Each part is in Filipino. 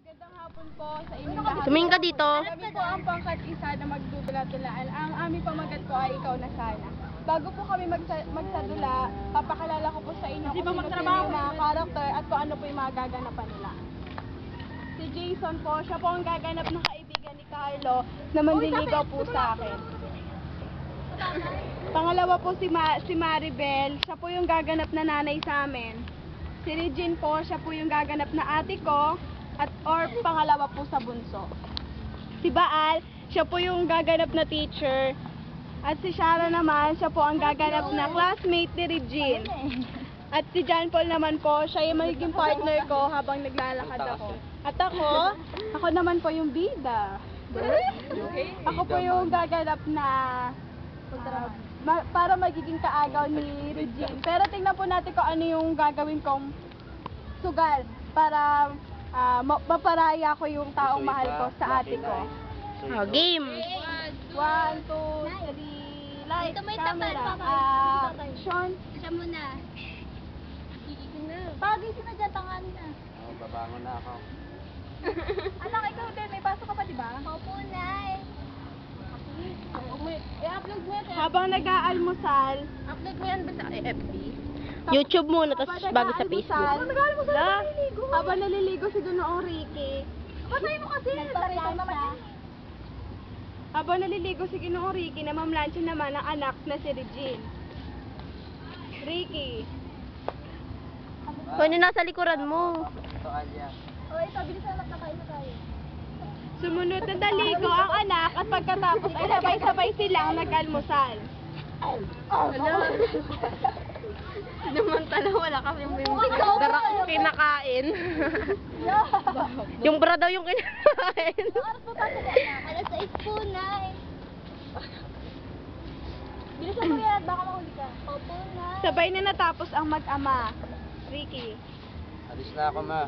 Magandang hapon po sa inyong lahat. Tumingin ka dito. Kami po ang pangkat isa na magdudula-dulaan. Ang aming pamagat po ay ikaw na sana. Bago po kami magsadula, papakilala ko po sa inyo kung sino yung mga karakter at kung ano po yung mga gaganapan nila. Si Jason po, siya po ang gaganap na kaibigan ni Carlo na manliligaw po sa akin. Pangalawa po si Maribel, siya po yung gaganap na nanay sa amin. Si Regine po, siya po yung gaganap na ate ko or pangalawa po sa bunso. Si Baal, siya po yung gaganap na teacher. At si Shara naman, siya po ang gaganap na classmate ni Regine. At si John Paul naman po, siya yung magiging partner ko habang naglalakad ako. At ako naman po yung bida. Ako po yung gaganap na para magiging kaagaw ni Regine. Pero tingnan po natin kung ano yung gagawin kong sugal para maparaya ko yung taong mahal ko sa ate ko. Oh, game. 1, 2, 3, light, camera, action. Siya muna. Bagay si Nadya, tangan na. Oh, babangon na ako. Anak, ikaw din, may pasok ka pa, diba? Opo, Nay. I-upload mo yan. Habang nag-aalmusal, Upload mo yan ba sa FB? YouTube muna, tapos bago sa Facebook. Habang naliligo si Ginoong Ricky. Patay mo kasi, habang naliligo si Ginoong Ricky, na mamlansya naman ang anak na si Regine. Ricky. Kung ano nasa likuran mo. Ito, Alia. Sumunod na daligo ang anak at pagkatapos ay sabay-sabay silang nag-almusal. Sinamantala wala kasi yung darak kinakain. Yung bra daw yung kinakain. Alas 6 po, Nay. Bilisan mo yan, baka mahuli ka. Opo, Nay. Sabay na natapos ang mag-ama. Ricky. Alis na ako, ma.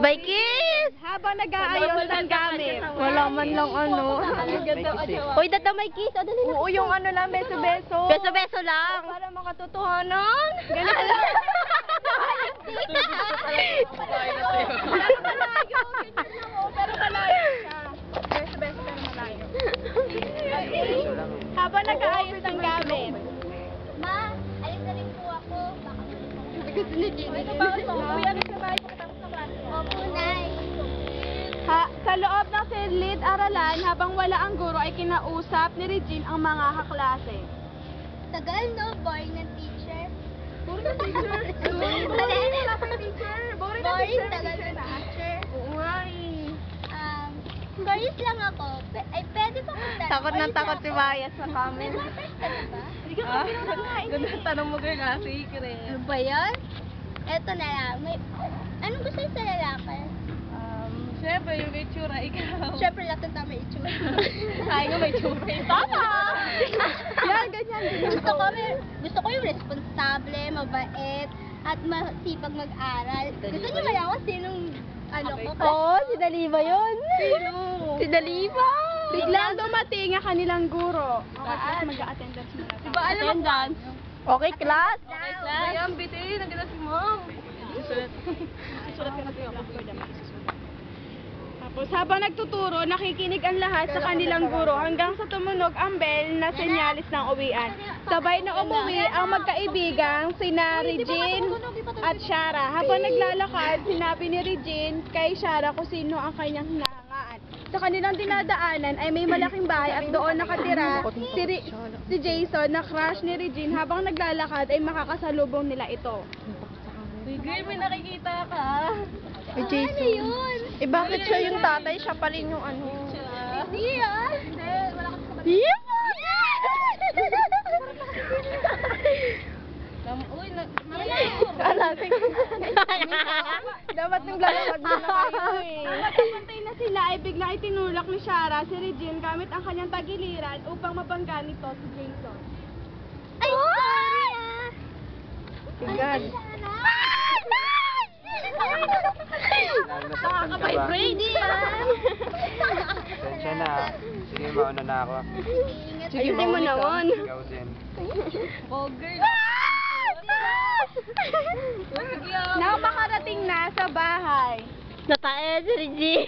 Bye, kiss! Habang nag-aayos ng gamit. Wala man lang ano. Hoy, dadamay kiss. O, dali na. Oo, yung ano lang, beso-beso. Beso-beso lang. Para makatotohanan. Ganito lang. Pero malayo siya. Beso-beso pero malayo. Beso lang eh. Habang nag-aayos ng gamit. Ma, alis na rin po ako. Baka Opo, Nay. Sa loob ng silid aralan, habang wala ang guro ay kinausap ni Regine ang mga kaklase. Tagal, no? Boring ng teacher. Boring na teacher? Wala pa yung teacher. Boring na Boring, teacher. tagal ng teacher. Oo nga eh. Curious lang ako. Ay, pwede ba kung Takot na takot si Maya sa May comment. boyfriend ka na ba? Ganda tanong mo girl ha, secret. Ano ba yan? Eto na lang. Anong gusto niyo sa lalaki? Siyempre yung itsura, ikaw. Siyempre, lahat ng tama itsura. Ay nga may itsura. Tama! Yan, ganyan. Gusto ko yung responsable, mabait, at masipag mag-aral. Gusto niyo malaman sinong ko? Oo, si Daliba yun. Sino? Si Daliba. Biglang dumating ang kanilang guro. Okay, mag-a-attendance muna. Diba alam mo? Attendance. Okay, class. Okay, class. Ayan, biti. Nagdala si mom. Susulat ka na ito. Tapos habang nagtuturo, nakikinig ang lahat sa kanilang guro hanggang sa tumunog ang bell na senyalis ng uwian. Sabay na umuwi ang magkaibigang sina Regine at Shara. Habang naglalakad, sinabi ni Regine kay Shara kung sino ang kanyang hinahangaan. Sa kanilang dinadaanan ay may malaking bahay at doon nakatira si Jason na crush ni Regine. Habang naglalakad ay makakasalubong nila ito. Sige, may nakikita ka. Ay, Jason. Eh, bakit siya yung tatay? Siya pa rin yung ano. Hindi ah. Hindi, wala ka sa Yeah! Uy, dapat naglalakad na kayo eh. Pagpantay na sila ay bigla ay tinulak ni Shara si Regine gamit ang kanyang tagiliran upang mabangga nito si Jason. Ay, sorry ah. God. Nakaka-vibrate Tensya na. Sige, mauna na ako. Ayusin mo naman. Ikaw din. Oh, girl. Napakara nasa bahay? Natae si Regine.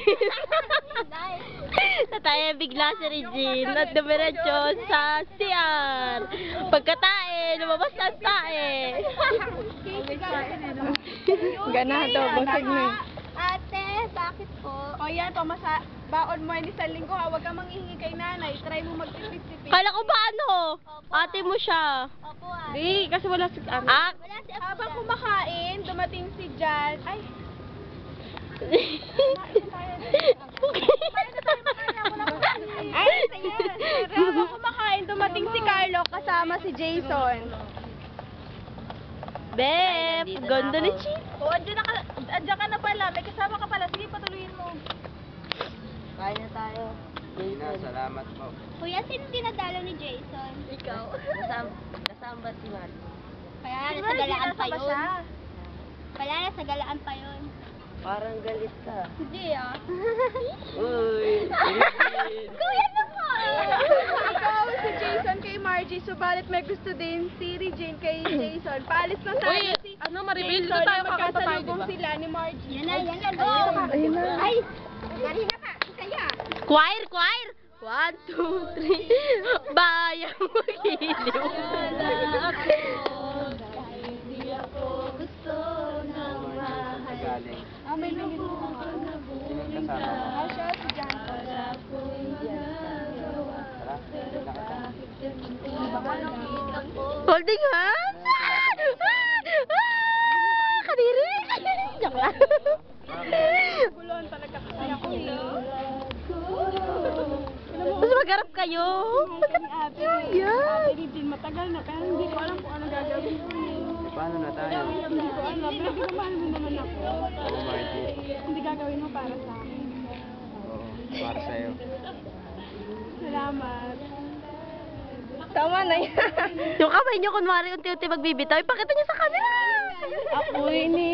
Natae bigla si Regine. At dumiretso sa CR. Pagkatae, lumabas ang tae. Ganado, busog na. Ate, bakit po? O yan, pamasa, baon mo yan isang linggo ha. Huwag kang manghihingi kay nanay. Try mo magtipid-tipid. Kala ko ba ano? Ate mo siya. Opo, ate. Di, kasi wala si Ah, Wala si Apo Habang dyan. kumakain, dumating si Jan. Ay, ay, sige. Habang kumakain, dumating si Carlo kasama si Jason. Beb, ganda ni Chi. O, andyan ka na pala. May kasama ka pala. Sige, patuloyin mo. Kain na tayo. Sige na, salamat po. Kuya, sino dinadalo ni Jason? Ikaw. Kasama ba si Mari? Kaya Si nasa Margie, galaan pa nasa ba yun. siya? Kaya nasa galaan pa yun. Parang galit ka. Hindi ah. Uy. Kuya naman! Ikaw, si Jason kay Margie. Subalit may gusto din si Regine kay Jason. Paalis na sana si Maribel, Jason na magkasalubong sila ni Margie. Yan na, yan na. Go! Ayun na. Ay! Kanina pa, kaya. Choir, choir! 1, 2, 3. Bayang magiliw. Galing. Ah, may minute. Sinong kasama? Ah, siya, si Jan. Tara, nakita. Holding hands? Kadiri! Joke lang. Guluhan talaga kasi ako eh. Mas magharap kayo. Kami ate. Yan. Ate Regine, matagal na. Pero hindi ko alam kung ano gagawin ko. Paano na tayo? Hindi ko alam. Pero di ba mahal mo naman ako? Oo, Margie. Hindi gagawin mo para sa akin. Oo, para sa'yo. Salamat. Tama na yan. Yung kamay nyo, kunwari unti-unti magbibitaw, ipakita nyo sa kanila. Ako ini.